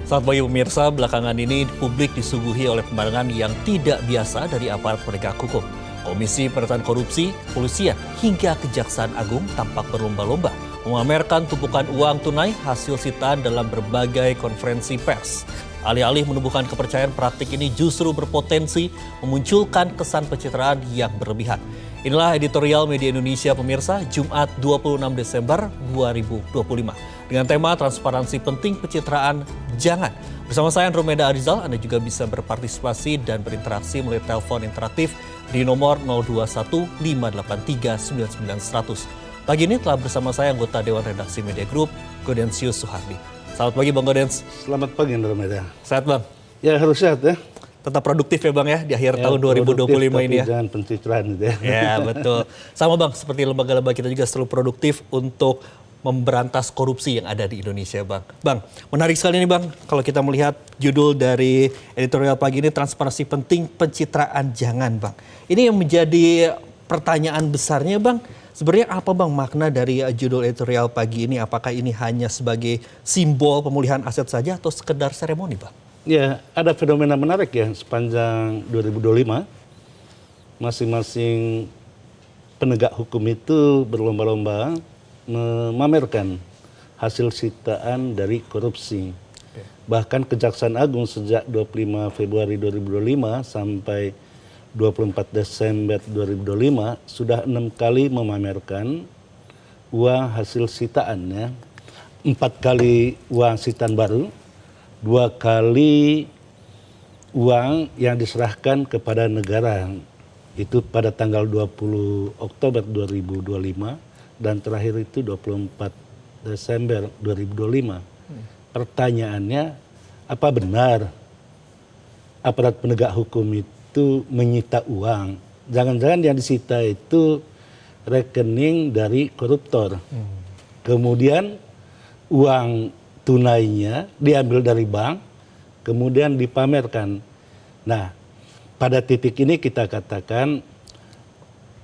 Selamat pagi pemirsa, belakangan ini publik disuguhi oleh pemandangan yang tidak biasa dari aparat penegak hukum. Komisi Pemberantasan Korupsi, Kepolisian, hingga Kejaksaan Agung tampak berlomba-lomba memamerkan tumpukan uang tunai hasil sitaan dalam berbagai konferensi pers. Alih-alih menumbuhkan kepercayaan, praktik ini justru berpotensi memunculkan kesan pencitraan yang berlebihan. Inilah editorial Media Indonesia pemirsa, Jumat 26 Desember 2025. Dengan tema transparansi penting pencitraan jangan. Bersama saya Andromeda Arizal, Anda juga bisa berpartisipasi dan berinteraksi melalui telepon interaktif di nomor 021 583 99100. Pagi ini telah bersama saya anggota Dewan Redaksi Media Group, Gaudensius Suhardi. Selamat pagi Bang Gaudens. Selamat pagi Andromeda. Sehat Bang? Ya harus sehat ya. Tetap produktif ya Bang ya di akhir tahun 2025 ini ya. Jangan pencitraan gitu ya. Ya betul. Sama Bang, seperti lembaga-lembaga kita juga selalu produktif untuk memberantas korupsi yang ada di Indonesia Bang. Bang, menarik sekali nih Bang kalau kita melihat judul dari editorial pagi ini, transparansi penting pencitraan jangan Bang. Ini yang menjadi pertanyaan besarnya Bang. Sebenarnya apa Bang makna dari judul editorial pagi ini? Apakah ini hanya sebagai simbol pemulihan aset saja atau sekedar seremoni Bang? Ya, ada fenomena menarik ya sepanjang 2025. Masing-masing penegak hukum itu berlomba-lomba memamerkan hasil sitaan dari korupsi. Bahkan Kejaksaan Agung sejak 25 Februari 2025 sampai 24 Desember 2025 sudah 6 kali memamerkan uang hasil sitaannya. 4 kali uang sitaan baru, 2 kali uang yang diserahkan kepada negara. Itu pada tanggal 20 Oktober 2025 dan terakhir itu 24 Desember 2025. Pertanyaannya, apa benar aparat penegak hukum itu menyita uang? Jangan-jangan yang disita itu rekening dari koruptor. Kemudian uang tunainya diambil dari bank, kemudian dipamerkan. Nah, pada titik ini kita katakan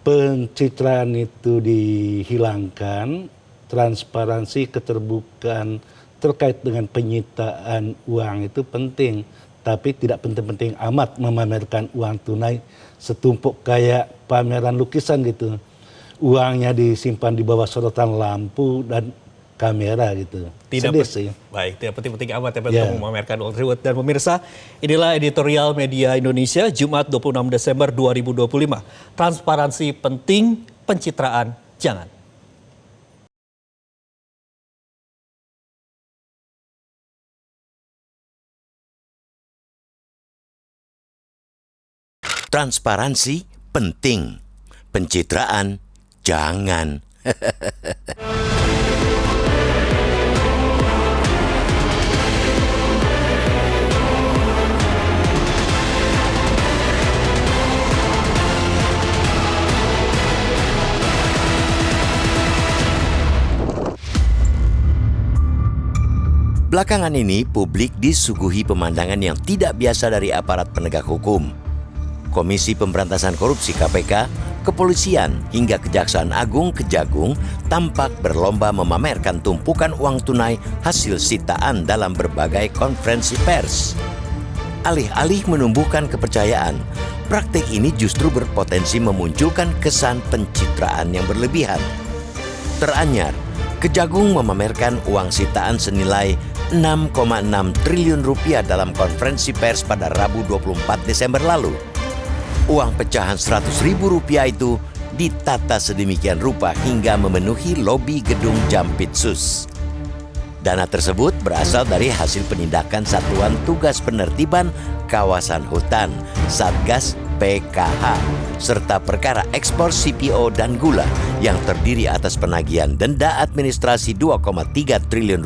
pencitraan itu dihilangkan, transparansi, keterbukaan terkait dengan penyitaan uang itu penting. Tapi tidak penting-penting amat memamerkan uang tunai setumpuk kayak pameran lukisan gitu. Uangnya disimpan di bawah sorotan lampu dan kamera gitu. Tidak sih. Baik, tidak penting-penting amat ya untuk memamerkan uang tersebut. Dan pemirsa, inilah editorial Media Indonesia Jumat 26 Desember 2025. Transparansi penting, pencitraan jangan. Transparansi penting, pencitraan jangan. Belakangan ini, publik disuguhi pemandangan yang tidak biasa dari aparat penegak hukum. Komisi Pemberantasan Korupsi KPK, Kepolisian, hingga Kejaksaan Agung Kejagung tampak berlomba memamerkan tumpukan uang tunai hasil sitaan dalam berbagai konferensi pers. Alih-alih menumbuhkan kepercayaan, praktik ini justru berpotensi memunculkan kesan pencitraan yang berlebihan. Teranyar, Kejagung memamerkan uang sitaan senilai 6,6 triliun rupiah dalam konferensi pers pada Rabu 24 Desember lalu. Uang pecahan Rp100.000 itu ditata sedemikian rupa hingga memenuhi lobi gedung Jampitsus. Dana tersebut berasal dari hasil penindakan Satuan Tugas Penertiban Kawasan Hutan Satgas PKH serta perkara ekspor CPO dan gula yang terdiri atas penagihan denda administrasi Rp2,3 triliun,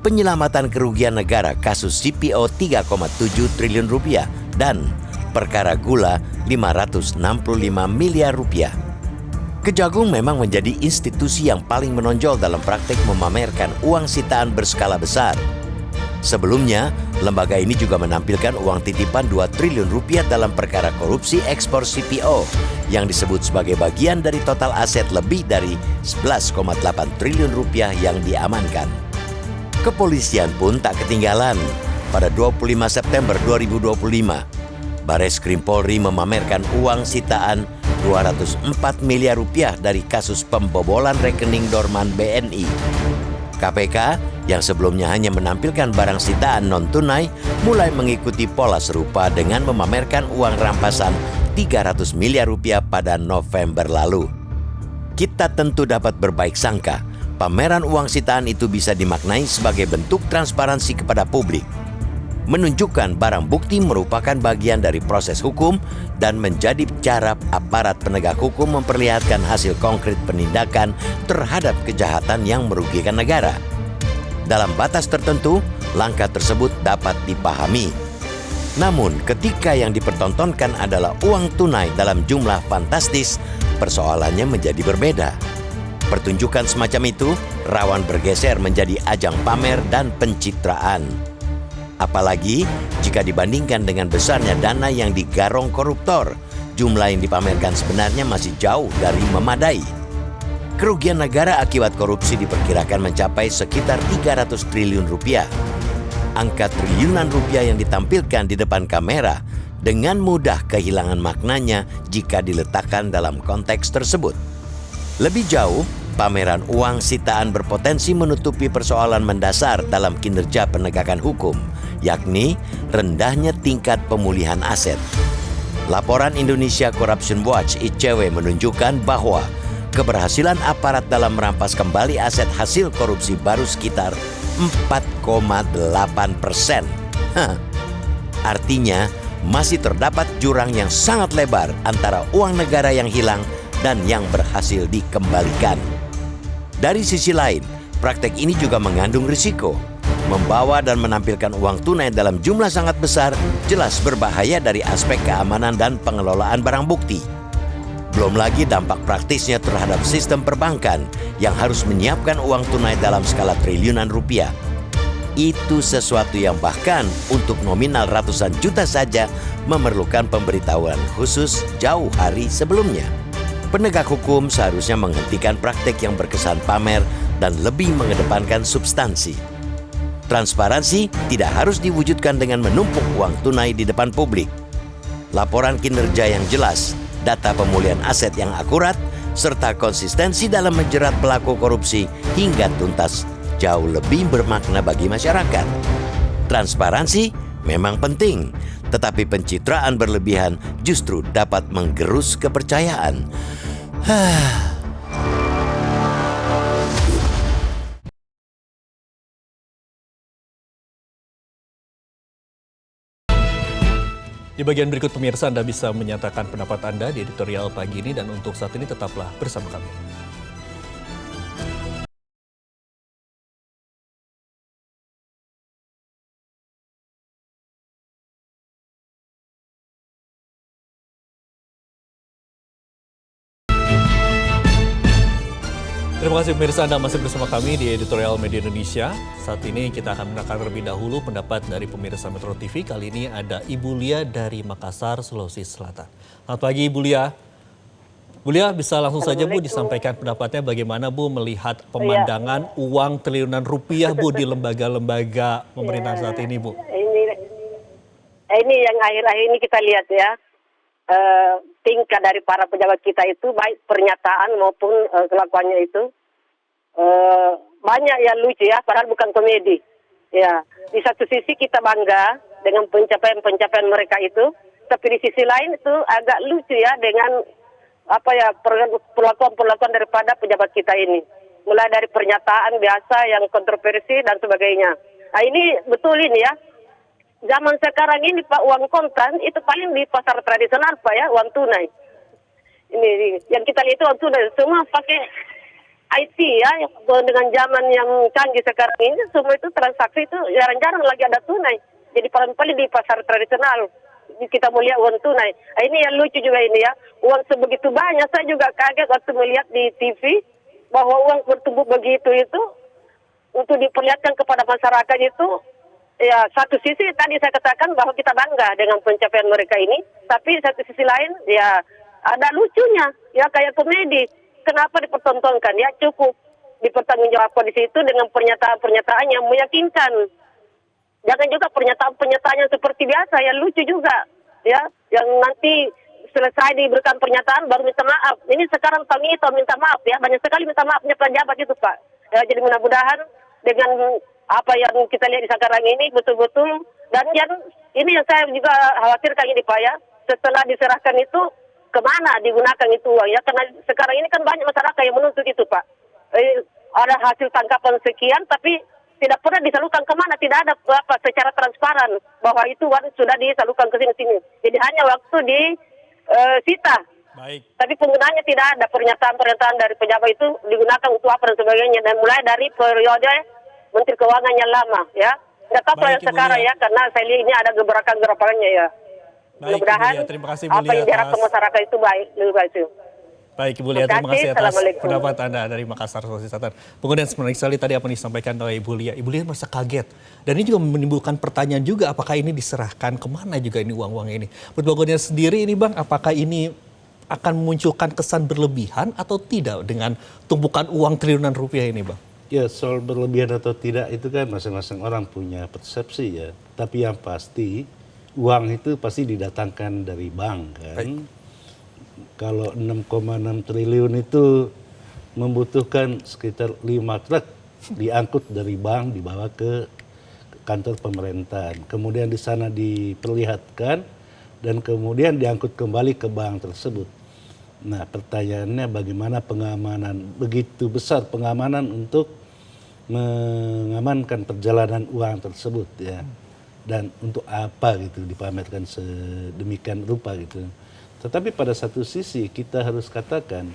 penyelamatan kerugian negara kasus CPO Rp3,7 triliun dan perkara gula Rp565 miliar. Kejagung memang menjadi institusi yang paling menonjol dalam praktik memamerkan uang sitaan berskala besar. Sebelumnya, lembaga ini juga menampilkan uang titipan Rp2 triliun dalam perkara korupsi ekspor CPO yang disebut sebagai bagian dari total aset lebih dari Rp11,8 triliun yang diamankan. Kepolisian pun tak ketinggalan. Pada 25 September 2025, Bareskrim Polri memamerkan uang sitaan 204 miliar rupiah dari kasus pembobolan rekening Dorman BNI. KPK yang sebelumnya hanya menampilkan barang sitaan non-tunai mulai mengikuti pola serupa dengan memamerkan uang rampasan 300 miliar rupiah pada November lalu. Kita tentu dapat berbaik sangka, pameran uang sitaan itu bisa dimaknai sebagai bentuk transparansi kepada publik. Menunjukkan barang bukti merupakan bagian dari proses hukum dan menjadi cara aparat penegak hukum memperlihatkan hasil konkret penindakan terhadap kejahatan yang merugikan negara. Dalam batas tertentu, langkah tersebut dapat dipahami. Namun, ketika yang dipertontonkan adalah uang tunai dalam jumlah fantastis, persoalannya menjadi berbeda. Pertunjukan semacam itu rawan bergeser menjadi ajang pamer dan pencitraan. Apalagi jika dibandingkan dengan besarnya dana yang digarong koruptor, jumlah yang dipamerkan sebenarnya masih jauh dari memadai. Kerugian negara akibat korupsi diperkirakan mencapai sekitar 300 triliun rupiah. Angka triliunan rupiah yang ditampilkan di depan kamera dengan mudah kehilangan maknanya jika diletakkan dalam konteks tersebut. Lebih jauh, pameran uang sitaan berpotensi menutupi persoalan mendasar dalam kinerja penegakan hukum, yakni rendahnya tingkat pemulihan aset. Laporan Indonesia Corruption Watch (ICW) menunjukkan bahwa keberhasilan aparat dalam merampas kembali aset hasil korupsi baru sekitar 4,8%. Artinya, masih terdapat jurang yang sangat lebar antara uang negara yang hilang dan yang berhasil dikembalikan. Dari sisi lain, praktek ini juga mengandung risiko. Membawa dan menampilkan uang tunai dalam jumlah sangat besar jelas berbahaya dari aspek keamanan dan pengelolaan barang bukti. Belum lagi dampak praktisnya terhadap sistem perbankan yang harus menyiapkan uang tunai dalam skala triliunan rupiah. Itu sesuatu yang bahkan untuk nominal ratusan juta saja memerlukan pemberitahuan khusus jauh hari sebelumnya. Penegak hukum seharusnya menghentikan praktek yang berkesan pamer dan lebih mengedepankan substansi. Transparansi tidak harus diwujudkan dengan menumpuk uang tunai di depan publik. Laporan kinerja yang jelas, data pemulihan aset yang akurat, serta konsistensi dalam menjerat pelaku korupsi hingga tuntas jauh lebih bermakna bagi masyarakat. Transparansi memang penting, tetapi pencitraan berlebihan justru dapat menggerus kepercayaan. Di bagian berikut pemirsa Anda bisa menyatakan pendapat Anda di editorial pagi ini dan untuk saat ini tetaplah bersama kami. Terima kasih pemirsa Anda masih bersama kami di Editorial Media Indonesia. Saat ini kita akan mendengarkan terlebih dahulu pendapat dari pemirsa Metro TV. Kali ini ada Ibu Lia dari Makassar, Sulawesi Selatan. Selamat pagi Ibu Lia. Bu Lia bisa langsung saja Bu disampaikan pendapatnya bagaimana Bu melihat pemandangan uang triliunan rupiah Bu di lembaga-lembaga pemerintahan saat ini Bu. Ini yang akhir-akhir ini kita lihat ya. Tingkah dari para pejabat kita itu baik pernyataan maupun kelakuannya itu banyak yang lucu ya, padahal bukan komedi. Ya, di satu sisi kita bangga dengan pencapaian mereka itu, tapi di sisi lain itu agak lucu ya dengan perlakuan daripada pejabat kita ini. Mulai dari pernyataan biasa yang kontroversi dan sebagainya. Nah, ini betul ini ya. Zaman sekarang ini Pak, uang kontan itu paling di pasar tradisional Pak ya, uang tunai. Ini yang kita lihat itu uang tunai, semua pakai IT ya, dengan zaman yang canggih sekarang ini semua itu transaksi itu jarang-jarang lagi ada tunai. Jadi paling di pasar tradisional kita melihat uang tunai. Nah, ini yang lucu juga ini ya, uang sebegitu banyak. Saya juga kaget waktu melihat di TV bahwa uang bertumbuk begitu itu untuk diperlihatkan kepada masyarakat itu. Ya, satu sisi tadi saya katakan bahwa kita bangga dengan pencapaian mereka ini, tapi satu sisi lain ya ada lucunya, ya kayak komedi. Kenapa dipertontonkan? Ya cukup dipertanggungjawabkan di situ dengan pernyataan-pernyataan yang meyakinkan. Jangan juga pernyataan-pernyataan yang seperti biasa, yang lucu juga, ya, yang nanti selesai diberikan pernyataan baru minta maaf. Ini sekarang tahun ini tahun minta maaf, ya, banyak sekali minta maafnya pejabat itu, Pak. Ya, jadi mudah-mudahan dengan apa yang kita lihat di sekarang ini betul-betul, dan yang ini yang saya juga khawatirkan ini, Pak, ya, setelah diserahkan itu kemana digunakan itu uang, ya, karena sekarang ini kan banyak masyarakat yang menuntut itu, Pak. Ada hasil tangkapan sekian, tapi tidak pernah disalurkan kemana, tidak ada apa secara transparan bahwa itu uang sudah disalurkan ke sini-sini. Jadi hanya waktu di sita. Baik. Tapi penggunaannya tidak ada, pernyataan-pernyataan dari pejabat itu digunakan untuk apa dan sebagainya, dan mulai dari periode Menteri Keuangan yang lama, ya. Tidak tahu Baik, yang Ibu sekarang, Lia. ya, karena saya lihat ini ada gebrakan-gerakannya, ya. Baik, Mudah-mudahan Ibu Lia. Terima kasih, Ibu apa yang Lia, diharapkan atas- masyarakat itu baik, lebih baik itu. Baik, Ibu Lia, terima Terima kasih. kasih atas Assalamualaikum. pendapat Anda dari Makassar, Sulawesi Selatan. Kemudian menarik sekali tadi apa yang disampaikan oleh Ibu Lia. Ibu Lia merasa kaget. Dan ini juga menimbulkan pertanyaan juga, apakah ini diserahkan kemana juga ini uang-uang ini. Menurut Bang Godian sendiri ini, Bang, apakah ini akan memunculkan kesan berlebihan atau tidak dengan tumpukan uang triliunan rupiah ini, Bang? Ya, soal berlebihan atau tidak itu kan masing-masing orang punya persepsi, ya. Tapi yang pasti uang itu pasti didatangkan dari bank, kan. Baik. Kalau 6,6 triliun itu membutuhkan sekitar 5 truk diangkut dari bank dibawa ke kantor pemerintahan. Kemudian di sana diperlihatkan dan kemudian diangkut kembali ke bank tersebut. Nah, pertanyaannya bagaimana pengamanan, begitu besar pengamanan untuk mengamankan perjalanan uang tersebut, ya. Dan untuk apa gitu dipamerkan sedemikian rupa gitu. Tetapi pada satu sisi kita harus katakan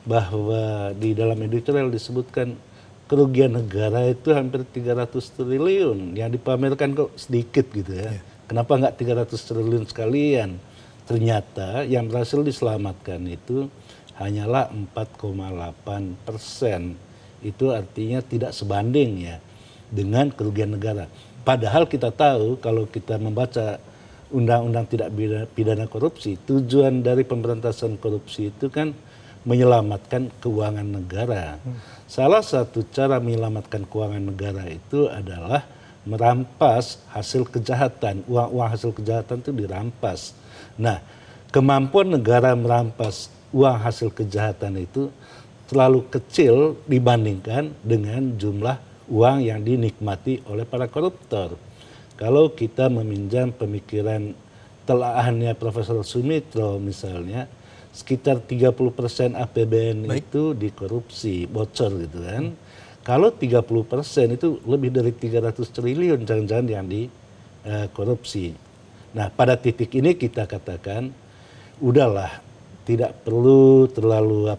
bahwa di dalam editorial disebutkan kerugian negara itu hampir 300 triliun. Yang dipamerkan kok sedikit gitu, ya. Kenapa nggak 300 triliun sekalian? Ternyata yang berhasil diselamatkan itu hanyalah 4,8%. Itu artinya tidak sebanding, ya, dengan kerugian negara. Padahal kita tahu kalau kita membaca undang-undang tidak pidana korupsi, tujuan dari pemberantasan korupsi itu kan menyelamatkan keuangan negara. Salah satu cara menyelamatkan keuangan negara itu adalah merampas hasil kejahatan. Uang-uang hasil kejahatan itu dirampas. Nah, kemampuan negara merampas uang hasil kejahatan itu terlalu kecil dibandingkan dengan jumlah uang yang dinikmati oleh para koruptor. Kalau kita meminjam pemikiran telaahannya Profesor Sumitro misalnya, sekitar 30% APBN itu dikorupsi, bocor gitu kan. Kalau 30% itu lebih dari 300 triliun jangan-jangan yang dikorupsi. Nah, pada titik ini kita katakan, udahlah, tidak perlu terlalu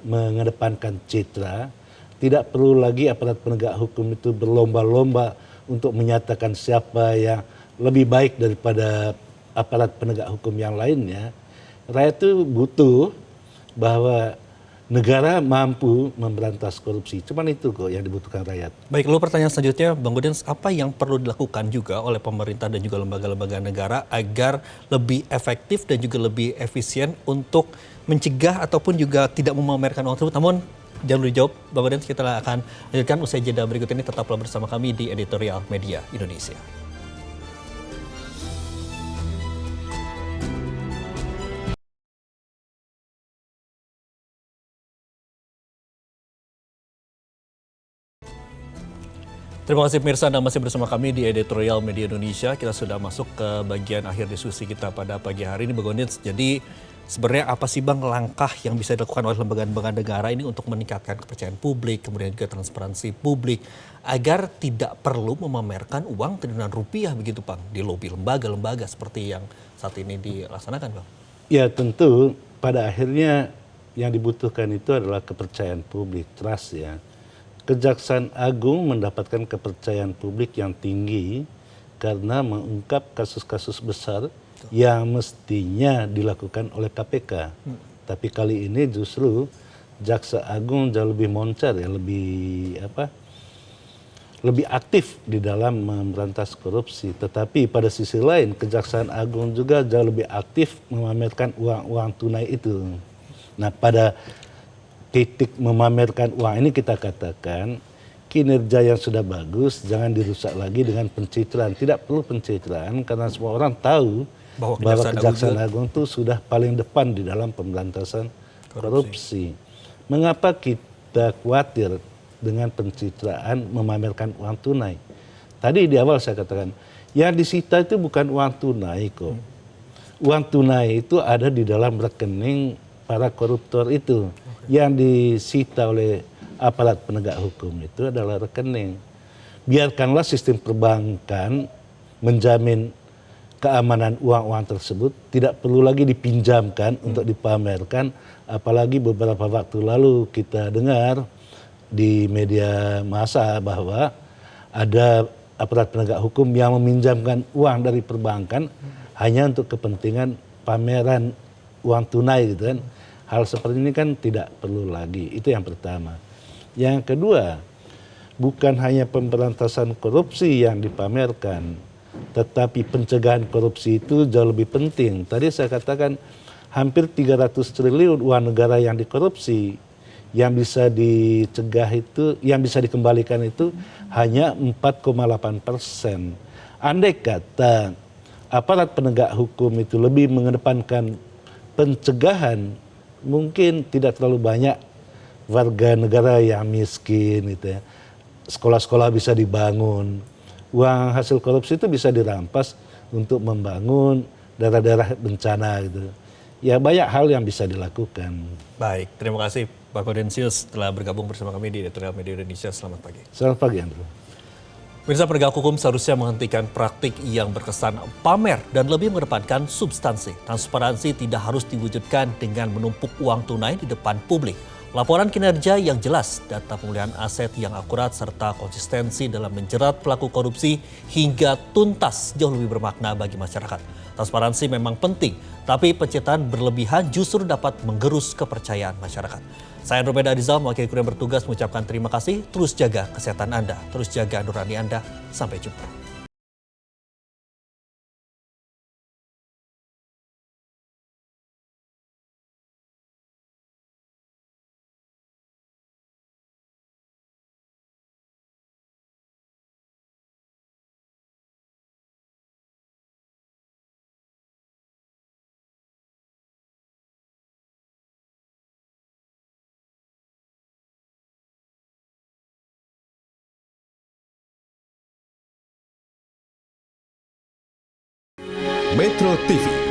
mengedepankan citra, tidak perlu lagi aparat penegak hukum itu berlomba-lomba untuk menyatakan siapa yang lebih baik daripada aparat penegak hukum yang lainnya. Rakyat itu butuh bahwa negara mampu memberantas korupsi. Cuman itu kok yang dibutuhkan rakyat. Baik, lalu pertanyaan selanjutnya, Bang Godian, apa yang perlu dilakukan juga oleh pemerintah dan juga lembaga-lembaga negara agar lebih efektif dan juga lebih efisien untuk mencegah ataupun juga tidak memamerkan uang tersebut? Namun jangan dulu dijawab, Bang Godian, kita akan lanjutkan usai jeda berikut ini. Tetaplah bersama kami di Editorial Media Indonesia. Terima kasih pemirsa, Anda masih bersama kami di Editorial Media Indonesia. Kita sudah masuk ke bagian akhir diskusi kita pada pagi hari ini, Bang Godian. Jadi sebenarnya apa sih, Bang, langkah yang bisa dilakukan oleh lembaga-lembaga negara ini untuk meningkatkan kepercayaan publik, kemudian juga transparansi publik, agar tidak perlu memamerkan uang triliunan rupiah begitu, Bang, di lobi lembaga-lembaga seperti yang saat ini dilaksanakan, Bang? Ya, tentu pada akhirnya yang dibutuhkan itu adalah kepercayaan publik, trust, ya. Kejaksaan Agung mendapatkan kepercayaan publik yang tinggi karena mengungkap kasus-kasus besar yang mestinya dilakukan oleh KPK. Tapi kali ini justru Jaksa Agung jauh lebih moncer, ya, lebih aktif di dalam memberantas korupsi. Tetapi pada sisi lain Kejaksaan Agung juga jauh lebih aktif memamerkan uang-uang tunai itu. Nah, pada titik memamerkan uang ini kita katakan kinerja yang sudah bagus jangan dirusak lagi dengan pencitraan. Tidak perlu pencitraan karena semua orang tahu Bahwa bahwa Kejaksaan Kejaksaan Agung itu sudah paling depan di dalam pemberantasan korupsi. Mengapa kita khawatir dengan pencitraan memamerkan uang tunai? Tadi di awal saya katakan, yang disita itu bukan uang tunai kok. Uang tunai itu ada di dalam rekening para koruptor itu. Yang disita oleh aparat penegak hukum itu adalah rekening. Biarkanlah sistem perbankan menjamin keamanan uang-uang tersebut, tidak perlu lagi dipinjamkan untuk dipamerkan, apalagi beberapa waktu lalu kita dengar di media massa bahwa ada aparat penegak hukum yang meminjamkan uang dari perbankan hanya untuk kepentingan pameran uang tunai gitu kan. Hal seperti ini kan tidak perlu lagi. Itu yang pertama. Yang kedua, bukan hanya pemberantasan korupsi yang dipamerkan, tetapi pencegahan korupsi itu jauh lebih penting. Tadi saya katakan hampir 300 triliun uang negara yang dikorupsi, yang bisa dicegah itu, yang bisa dikembalikan itu hanya 4,8%. Andai kata aparat penegak hukum itu lebih mengedepankan pencegahan, mungkin tidak terlalu banyak warga negara yang miskin gitu ya. Sekolah-sekolah bisa dibangun. Uang hasil korupsi itu bisa dirampas untuk membangun daerah-daerah bencana gitu. Ya banyak hal yang bisa dilakukan. Baik, terima kasih Pak Gaudentius telah bergabung bersama kami di Editorial Media Indonesia. Selamat pagi. Selamat pagi, Andrew. Pemirsa, penegak hukum seharusnya menghentikan praktik yang berkesan pamer dan lebih mengedepankan substansi. Transparansi tidak harus diwujudkan dengan menumpuk uang tunai di depan publik. Laporan kinerja yang jelas, data pemulihan aset yang akurat, serta konsistensi dalam menjerat pelaku korupsi hingga tuntas jauh lebih bermakna bagi masyarakat. Transparansi memang penting, tapi pencitraan berlebihan justru dapat menggerus kepercayaan masyarakat. Saya Andromeda Rizal, mewakili kru yang bertugas mengucapkan terima kasih. Terus jaga kesehatan Anda, terus jaga nurani Anda. Sampai jumpa. Metro TV